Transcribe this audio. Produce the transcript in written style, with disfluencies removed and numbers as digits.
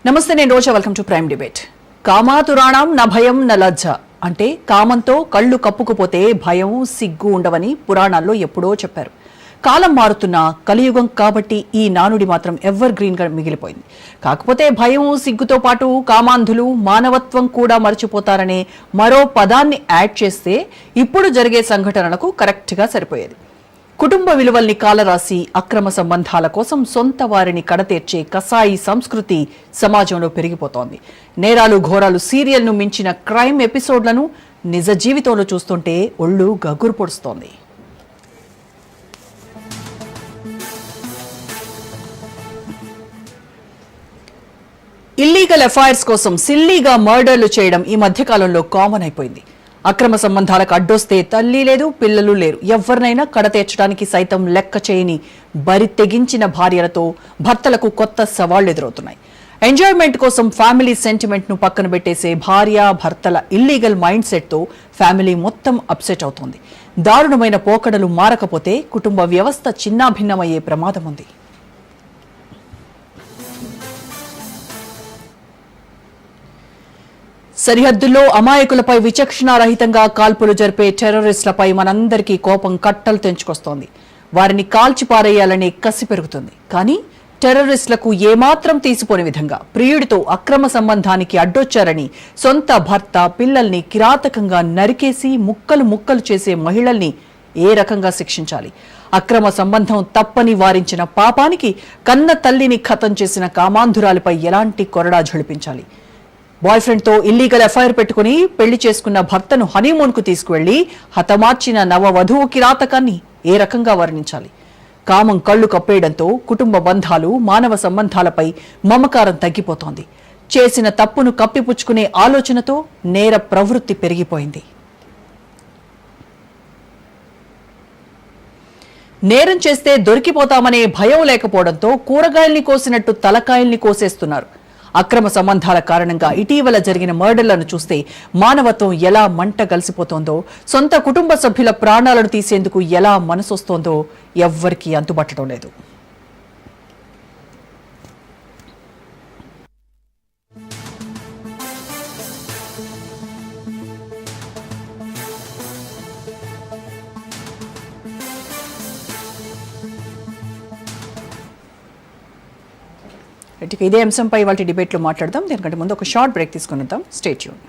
నమస్తే, నేను Roja. Welcome to prime debate. కామాతురాణం న భయం న లజ్జ అంటే కామంతో కళ్ళు కప్పుకుపోతే భయం సిగ్గు ఉండవని పురాణాల్లో ఎప్పుడో చెప్పారు. కాలం మారుతున్న కలియుగం కాబట్టి ఈ నానుడి మాత్రం ఎవర్ గ్రీన్ గా మిగిలిపోయింది. కాకపోతే భయం సిగ్గుతో పాటు కామాంధులు మానవత్వం కూడా మర్చిపోతారనే మరో పదాన్ని యాడ్ చేస్తే ఇప్పుడు జరిగే సంఘటనలకు కరెక్ట్ గా సరిపోయేది. కుటుంబ విలువల్ని కాలరాసి అక్రమ సంబంధాల కోసం సొంత వారిని కడతీర్చే కసాయి సంస్కృతి సమాజంలో పెరిగిపోతోంది. నేరాలు ఘోరాలు సీరియల్ను మించిన క్రైమ్ ఎపిసోడ్లను నిజ జీవితంలో చూస్తుంటే ఒళ్ళు గగురు పొడుస్తోంది. ఇల్లీగల్ అఫైర్స్ కోసం సిల్లీగా మర్డర్లు చేయడం ఈ మధ్యకాలంలో కామన్ అయిపోయింది. అక్రమ సంబంధాలకు అడ్డొస్తే తల్లి లేదు, పిల్లలు లేరు. ఎవరినైనా కడతీర్చడానికి సైతం లెక్క చేయని బరి తెగించిన భార్యలతో భర్తలకు కొత్త సవాళ్లు ఎదురవుతున్నాయి. ఎంజాయ్మెంట్ కోసం ఫ్యామిలీ సెంటిమెంట్ ను పక్కన పెట్టేసే భార్య భర్తల ఇల్లీగల్ మైండ్ సెట్ తో ఫ్యామిలీ మొత్తం అప్సెట్ అవుతోంది. దారుణమైన పోకడలు మారకపోతే కుటుంబ వ్యవస్థ చిన్నాభిన్నమయ్యే ప్రమాదం ఉంది. సరిహద్దుల్లో అమాయకులపై విచక్షణారహితంగా కాల్పులు జరిపే టెర్రరిస్టులపై మనందరికీ కోపం కట్టలు తెంచుకొస్తోంది. వారిని కాల్చిపారేయాలనే కసి పెరుగుతుంది. కానీ టెర్రరిస్టులకు ఏమాత్రం తీసిపోని విధంగా ప్రియుడితో అక్రమ సంబంధానికి అడ్డొచ్చారని సొంత భర్త పిల్లల్ని కిరాతకంగా నరికేసి ముక్కలు ముక్కలు చేసే మహిళల్ని ఏ రకంగా శిక్షించాలి? అక్రమ సంబంధం తప్పని వారించిన పాపానికి కన్న తల్లిని ఖతం చేసిన కామాంధురాలిపై ఎలాంటి కొరడా ఝళిపించాలి? బాయ్ ఫ్రెండ్ తో ఇల్లీగల్ ఎఫ్ఐఆర్ పెట్టుకుని పెళ్లి చేసుకున్న భర్తను హనీమూన్ కు తీసుకువెళ్లి హతమార్చిన నవవధువు కిరాతకాన్ని ఏ రకంగా వర్ణించాలి? కామం కళ్లు కప్పేయడంతో కుటుంబ బంధాలు మానవ సంబంధాలపై మమకారం తగ్గిపోతోంది. చేసిన తప్పును కప్పిపుచ్చుకునే ఆలోచనతో నేర ప్రవృత్తి పెరిగిపోయింది. నేరం చేస్తే దొరికిపోతామనే భయం లేకపోవడంతో కూరగాయల్ని కోసినట్టు తలకాయల్ని కోసేస్తున్నారు. అక్రమ సంబంధాల కారణంగా ఇటీవల జరిగిన మర్డర్లను చూస్తే మానవత్వం ఎలా మంట కలిసిపోతోందో, సొంత కుటుంబ సభ్యుల ప్రాణాలను తీసేందుకు ఎలా మనసొస్తోందో ఎవ్వరికీ అంతుబట్టడం లేదు. ఇదే అంశంపై ఇవాళ డిబేట్లో మాట్లాడదాం. దీనికంటే ముందు ఒక షార్ట్ బ్రేక్ తీసుకుని వద్దాం. Stay tune.